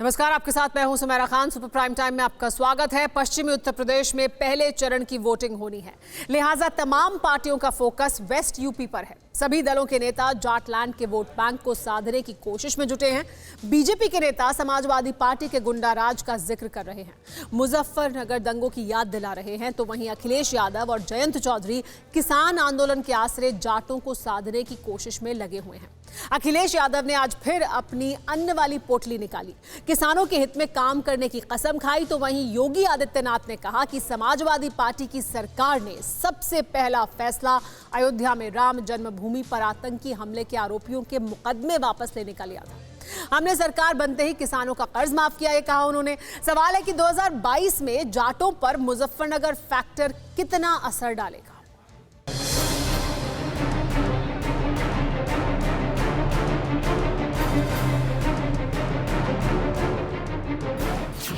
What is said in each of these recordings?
नमस्कार, आपके साथ मैं हूं Sumera Khan. Super prime time में आपका स्वागत है। पश्चिमी उत्तर प्रदेश में पहले चरण की वोटिंग होनी है, लिहाजा तमाम पार्टियों का फोकस वेस्ट यूपी पर है। सभी दलों के नेता जाटलैंड के वोट बैंक को साधने की कोशिश में जुटे हैं। बीजेपी के नेता समाजवादी पार्टी के गुंडाराज का जिक्र कर रहे हैं, मुजफ्फरनगर दंगों की याद दिला रहे हैं, तो वहीं अखिलेश यादव और जयंत चौधरी किसान आंदोलन के आसरे जाटों को साधने की कोशिश में लगे हुए हैं। अखिलेश यादव ने आज फिर अपनी अन्न वाली पोटली निकाली, किसानों के हित में काम करने की कसम खाई, तो वहीं योगी आदित्यनाथ ने कहा कि समाजवादी पार्टी की सरकार ने सबसे पहला फैसला अयोध्या में राम जन्मभूमि पर आतंकी हमले के आरोपियों के मुकदमे वापस लेने का लिया था। हमने सरकार बनते ही किसानों का कर्ज माफ किया, ये कहा उन्होंने। सवाल है कि 2022 में जाटों पर मुजफ्फरनगर फैक्टर कितना असर डालेगा।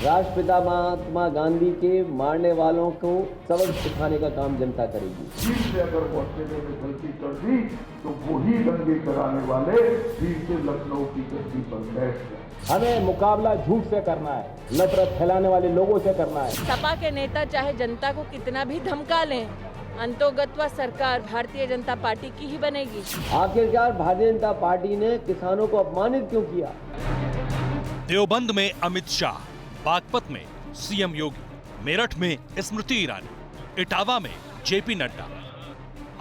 राष्ट्रपिता महात्मा गांधी के मारने वालों को सबक सिखाने का काम जनता करेगी। फिर से अगर वो अकेले में गलती कर दी तो वही दंगे कराने वाले फिर से लखनऊ की गद्दी पर बैठ गए। हमें मुकाबला झूठ से करना है, नफरत फैलाने वाले लोगों से करना है। सपा के नेता चाहे जनता को कितना भी धमका लें, अंतोगत्वा सरकार भारतीय जनता पार्टी की ही बनेगी। आखिरकार भारतीय जनता पार्टी ने किसानों को अपमानित क्यों किया? देवबंद में अमित शाह, बागपत में सीएम योगी, मेरठ में स्मृति ईरानी, इटावा में जेपी नड्डा,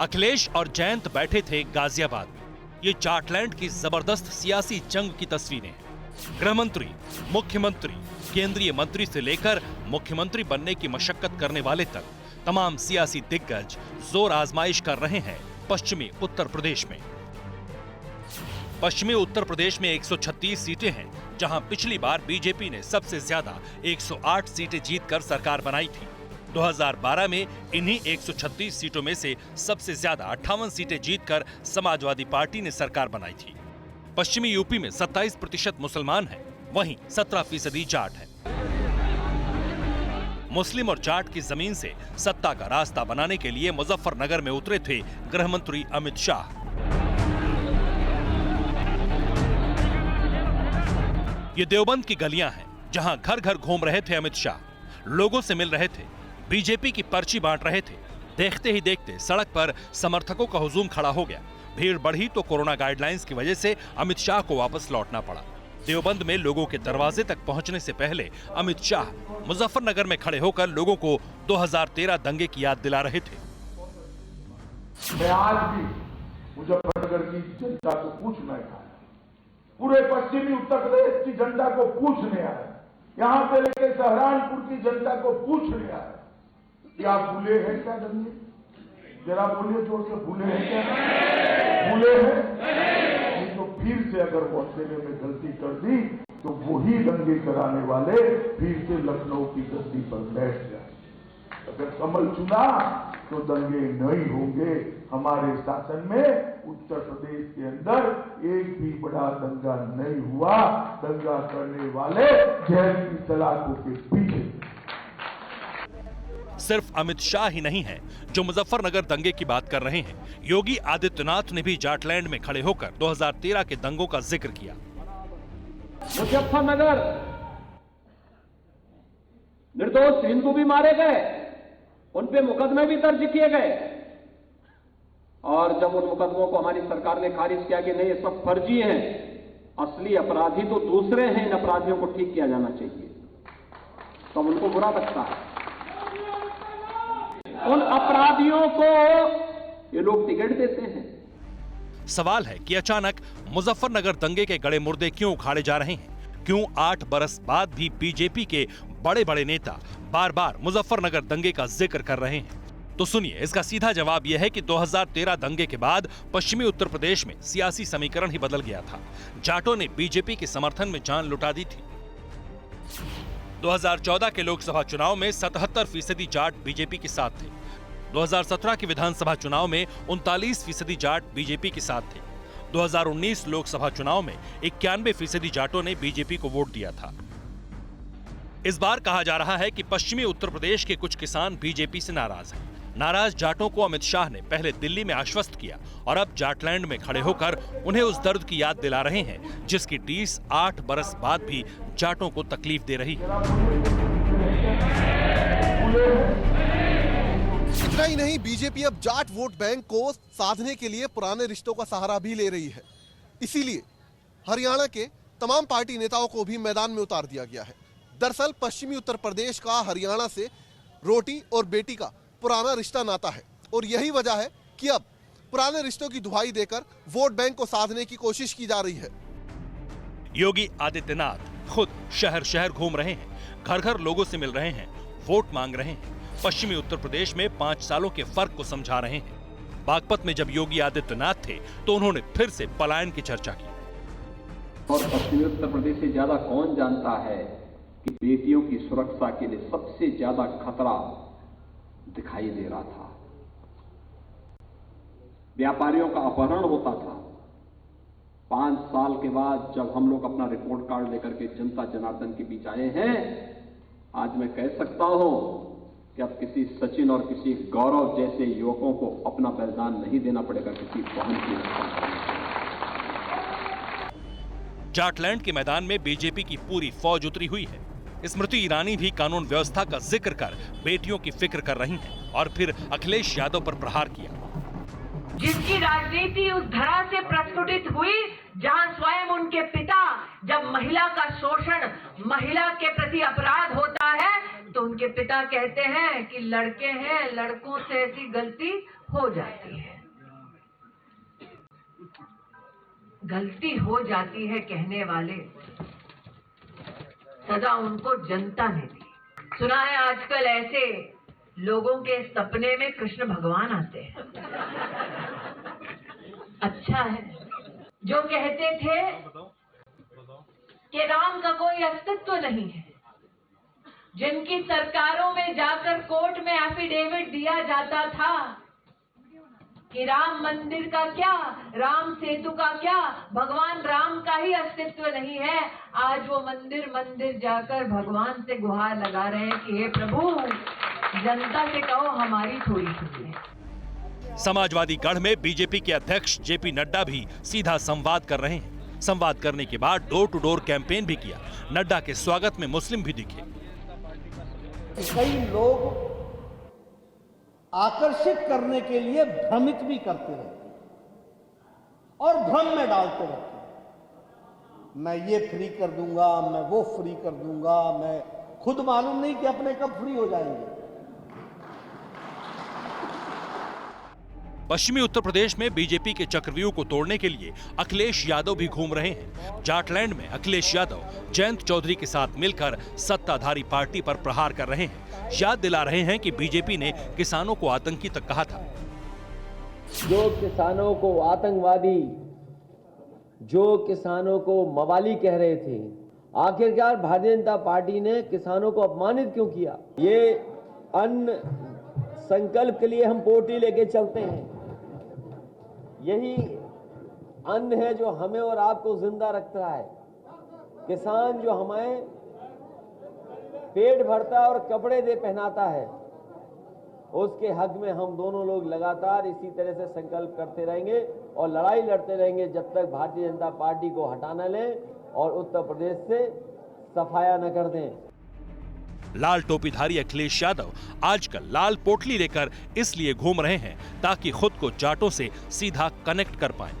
अखिलेश और जयंत बैठे थे गाजियाबाद में। ये जाटलैंड की जबरदस्त सियासी जंग की तस्वीरें हैं। गृह मंत्री, मुख्यमंत्री, केंद्रीय मंत्री से लेकर मुख्यमंत्री बनने की मशक्कत करने वाले तक तमाम सियासी दिग्गज जोर आजमाइश कर रहे हैं पश्चिमी उत्तर प्रदेश में। पश्चिमी उत्तर प्रदेश में 136 सीटें हैं, जहां पिछली बार बीजेपी ने सबसे ज्यादा 108 सीटें जीतकर सरकार बनाई थी। 2012 में इन्हीं 136 सीटों में से सबसे ज्यादा 58 सीटें जीतकर समाजवादी पार्टी ने सरकार बनाई थी। पश्चिमी यूपी में 27% मुसलमान हैं, वहीं 17% जाट हैं। मुस्लिम और जाट की जमीन से सत्ता का रास्ता बनाने के लिए मुजफ्फरनगर में उतरे थे गृह मंत्री अमित शाह। ये देवबंद की गलियां हैं, जहां घर घर घूम रहे थे अमित शाह, लोगों से मिल रहे थे, बीजेपी की पर्ची बांट रहे थे। देखते ही देखते सड़क पर समर्थकों का हुजूम खड़ा हो गया। भीड़ बढ़ी तो कोरोना गाइडलाइंस की वजह से अमित शाह को वापस लौटना पड़ा। देवबंद में लोगों के दरवाजे तक पहुंचने से पहले अमित शाह मुजफ्फरनगर में खड़े होकर लोगों को 2013 दंगे की याद दिला रहे थे। मैं आज भी मुजफ्फरनगर की जनता को पूछना है, पूरे पश्चिमी उत्तर प्रदेश की जनता को पूछने आए, यहाँ से लेकर सहारनपुर की जनता को पूछने आए कि आप भूले हैं क्या दंगे? जरा बोलिए जोर से, भूले हैं क्या? भूले हैं? नहीं तो फिर से अगर वो अकेले में गलती कर दी तो वही दंगे कराने वाले फिर से लखनऊ की गद्दी पर बैठ जाए। अगर कमल चुना तो दंगे नहीं होंगे। हमारे शासन में उत्तर प्रदेश के अंदर एक भी बड़ा दंगा नहीं हुआ। दंगा करने वाले जेल की सलाखों के पीछे। सिर्फ अमित शाह ही नहीं है जो मुजफ्फरनगर दंगे की बात कर रहे हैं। योगी आदित्यनाथ ने भी जाटलैंड में खड़े होकर 2013 के दंगों का जिक्र किया। मुजफ्फरनगर निर्दोष हिंदू भी मारे गए, उन पे मुकदमे भी दर्ज किए गए, और जब उन मुकदमों को हमारी सरकार ने खारिज किया कि नहीं ये सब फर्जी हैं, असली अपराधी तो दूसरे हैं, इन अपराधियों को ठीक किया जाना चाहिए, तो उनको बुरा लगता है। उन अपराधियों को ये लोग टिकट देते हैं। सवाल है कि अचानक मुजफ्फरनगर दंगे के गड़े मुर्दे क्यों उखाड़े जा रहे हैं? क्यों 8 बरस बाद भी बीजेपी के बड़े बड़े नेता बार बार मुजफ्फरनगर दंगे का जिक्र कर रहे हैं? तो सुनिए, इसका सीधा जवाब यह है कि 2013 दंगे के बाद पश्चिमी उत्तर प्रदेश में सियासी समीकरण ही बदल गया था। जाटों ने बीजेपी के समर्थन में जान लुटा दी थी। 2014 के लोकसभा चुनाव में 77% जाट बीजेपी के साथ थे। 2017 के विधानसभा चुनाव में 39% जाट बीजेपी के साथ थे। 2019 लोकसभा चुनाव में 91% जाटों ने बीजेपी को वोट दिया था। इस बार कहा जा रहा है कि पश्चिमी उत्तर प्रदेश के कुछ किसान बीजेपी से नाराज हैं। नाराज जाटों को अमित शाह ने पहले दिल्ली में आश्वस्त किया और अब जाटलैंड में खड़े होकर उन्हें उस दर्द की याद दिला रहे हैं जिसकी टीस 8 बरस बाद भी जाटों को तकलीफ दे रही है। इतना ही नहीं, बीजेपी अब जाट वोट बैंक को साधने के लिए पुराने रिश्तों का सहारा भी ले रही है। इसीलिए हरियाणा के तमाम पार्टी नेताओं को भी मैदान में उतार दिया गया है। दरअसल पश्चिमी उत्तर प्रदेश का हरियाणा से रोटी और बेटी का पुराना रिश्ता नाता है और यही वजह है कि अब पुराने रिश्तों की दुहाई देकर वोट बैंक को साधने की कोशिश की जा रही है। योगी आदित्यनाथ खुद शहर शहर घूम रहे हैं, घर घर लोगों से मिल रहे हैं, वोट मांग रहे हैं, पश्चिमी उत्तर प्रदेश में 5 सालों के फर्क को समझा रहे हैं। बागपत में जब योगी आदित्यनाथ थे तो उन्होंने फिर से पलायन की चर्चा की। और पश्चिमी उत्तर प्रदेश से ज्यादा कौन जानता है कि बेटियों की सुरक्षा के लिए सबसे ज्यादा खतरा दिखाई दे रहा था। व्यापारियों का अपहरण होता था। 5 साल के बाद जब हम लोग अपना रिपोर्ट कार्ड लेकर के जनता जनार्दन के बीच आए हैं, आज मैं कह सकता हूं कि अब किसी सचिन और किसी गौरव जैसे युवकों को अपना बलिदान नहीं देना पड़ेगा किसी वाहन की रक्षा। जाटलैंड के मैदान में बीजेपी की पूरी फौज उतरी हुई है। स्मृति ईरानी भी कानून व्यवस्था का जिक्र कर बेटियों की फिक्र कर रही हैं और फिर अखिलेश यादव पर प्रहार किया। जिसकी राजनीति उस धरा से प्रस्फुटित हुई जहां स्वयं उनके पिता जब महिला का शोषण, महिला के प्रति अपराध होता है तो उनके पिता कहते हैं कि लड़के हैं, लड़कों से ऐसी गलती हो जाती है। गलती हो जाती है कहने वाले सजा उनको जनता ने दी। सुना है आजकल ऐसे लोगों के सपने में कृष्ण भगवान आते हैं। अच्छा है। जो कहते थे कि राम का कोई अस्तित्व नहीं है, जिनकी सरकारों में जाकर कोर्ट में एफिडेविट दिया जाता था कि राम मंदिर का क्या, राम सेतु का क्या, भगवान राम का ही अस्तित्व नहीं है, आज वो मंदिर मंदिर जाकर भगवान से गुहार लगा रहे हैं कि हे प्रभु, जनता से कहो हमारी थोड़ी सुनिए। समाजवादी गढ़ में बीजेपी के अध्यक्ष जेपी नड्डा भी सीधा संवाद कर रहे हैं। संवाद करने के बाद डोर टू डोर कैंपेन भी किया। नड्डा के स्वागत में मुस्लिम भी दिखे। कई लोग आकर्षित करने के लिए भ्रमित भी करते रहते हैं और भ्रम में डालते रहते हैं। मैं ये फ्री कर दूंगा, मैं वो फ्री कर दूंगा, मैं खुद मालूम नहीं कि अपने कब फ्री हो जाएंगे। पश्चिमी उत्तर प्रदेश में बीजेपी के चक्रव्यूह को तोड़ने के लिए अखिलेश यादव भी घूम रहे हैं। जाटलैंड में अखिलेश यादव जयंत चौधरी के साथ मिलकर सत्ताधारी पार्टी पर प्रहार कर रहे हैं। याद दिला रहे हैं कि बीजेपी ने किसानों को आतंकी तक कहा था। जो किसानों को आतंकवादी, जो किसानों को मवाली कह रहे थे, आखिरकार भारतीय जनता पार्टी ने किसानों को अपमानित क्यों किया? ये अन्न संकल्प के लिए हम पोटी लेके चलते हैं। यही अन्न है जो हमें और आपको जिंदा रखता है। किसान जो हमें पेट भरता है और कपड़े दे पहनाता है, उसके हक में हम दोनों लोग लगातार इसी तरह से संकल्प करते रहेंगे और लड़ाई लड़ते रहेंगे जब तक भारतीय जनता पार्टी को हटा न लें और उत्तर प्रदेश से सफाया न कर दें। लाल टोपीधारी अखिलेश यादव आजकल लाल पोटली लेकर इसलिए घूम रहे हैं ताकि खुद को जाटों से सीधा कनेक्ट कर पाएं।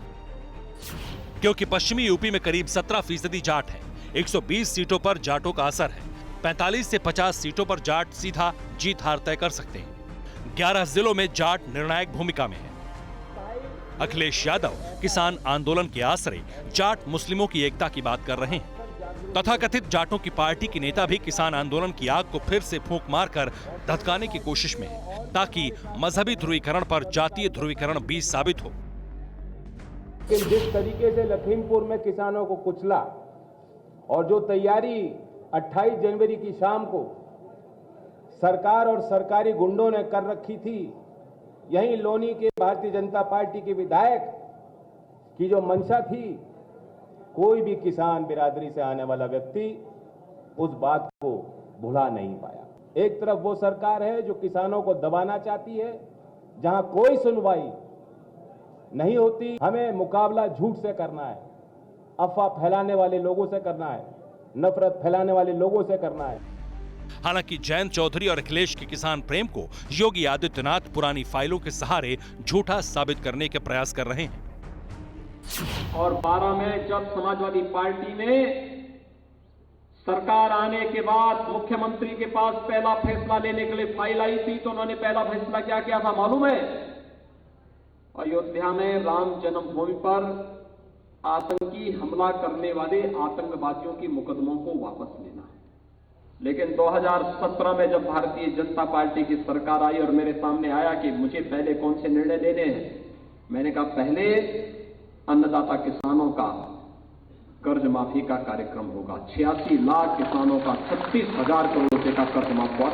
क्योंकि पश्चिमी यूपी में करीब 17% जाट हैं। 120 सीटों पर जाटों का असर है। 45 से 50 सीटों पर जाट सीधा जीत हार तय कर सकते हैं। 11 जिलों में जाट निर्णायक भूमिका में है। अखिलेश यादव किसान आंदोलन के आसरे जाट मुस्लिमों की एकता की बात कर रहे हैं। तथाकथित जाटों की पार्टी के नेता भी किसान आंदोलन की आग को फिर से फूंक मारकर धधकाने की कोशिश में है ताकि मजहबी ध्रुवीकरण पर जातीय ध्रुवीकरण भी साबित हो। जिस तरीके से लखीमपुर में किसानों को कुचला और जो तैयारी 28 जनवरी की शाम को सरकार और सरकारी गुंडों ने कर रखी थी, यहीं लोनी के भारतीय जनता पार्टी के विधायक की जो मंशा थी, कोई भी किसान बिरादरी से आने वाला व्यक्ति उस बात को भुला नहीं पाया। एक तरफ वो सरकार है जो किसानों को दबाना चाहती है, जहां कोई सुनवाई नहीं होती। हमें मुकाबला झूठ से करना है, अफवाह फैलाने वाले लोगों से करना है, नफरत फैलाने वाले लोगों से करना है। हालांकि जयंत चौधरी और अखिलेश के किसान प्रेम को योगी आदित्यनाथ पुरानी फाइलों के सहारे झूठा साबित करने के प्रयास कर रहे हैं। और 12 में जब समाजवादी पार्टी ने सरकार आने के बाद मुख्यमंत्री के पास पहला फैसला लेने के लिए फाइल आई थी, तो उन्होंने पहला फैसला क्या किया था मालूम है? अयोध्या में राम जन्मभूमि पर आतंकी हमला करने वाले आतंकवादियों की मुकदमों को वापस लेना है। लेकिन 2017 में जब भारतीय जनता पार्टी की सरकार आई और मेरे सामने आया कि मुझे पहले कौन से निर्णय लेने हैं, मैंने कहा पहले अन्नदाता किसानों का कर्ज माफी का कार्यक्रम होगा। 86 लाख किसानों का 36,000 करोड़ रुपए का कर्ज माफ हुआ।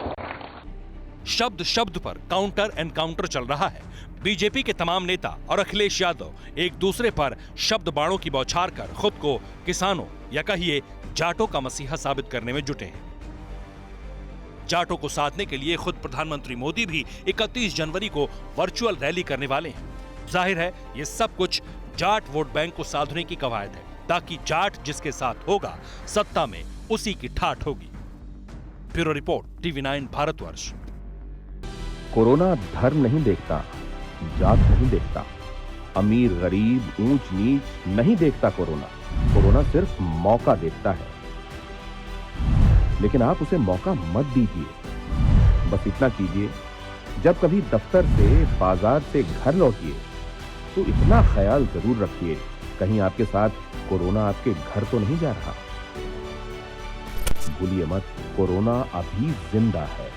शब्द शब्द पर काउंटर एनकाउंटर चल रहा है। बीजेपी के तमाम नेता और अखिलेश यादव एक दूसरे पर शब्द बाणों की बौछार कर खुद को किसानों या कहिए जाटों का मसीहा साबित करने में जुटे हैं। जाटों को साधने के लिए खुद प्रधानमंत्री मोदी भी 31 जनवरी को वर्चुअल रैली करने वाले हैं। जाहिर है ये सब कुछ जाट वोट बैंक को साधने की कवायद है, ताकि जाट जिसके साथ होगा सत्ता में उसी की ठाठ होगी। Bureau report, TV9 Bharatvarsh. Corona धर्म नहीं देखता, जात नहीं देखता, अमीर गरीब ऊंच नीच नहीं देखता। कोरोना सिर्फ मौका देखता है, लेकिन आप उसे मौका मत दीजिए। बस इतना कीजिए, जब कभी दफ्तर से बाजार से घर लौटिए तो इतना ख्याल जरूर रखिए कहीं आपके साथ कोरोना आपके घर तो नहीं जा रहा। भूलिए मत, कोरोना अभी जिंदा है।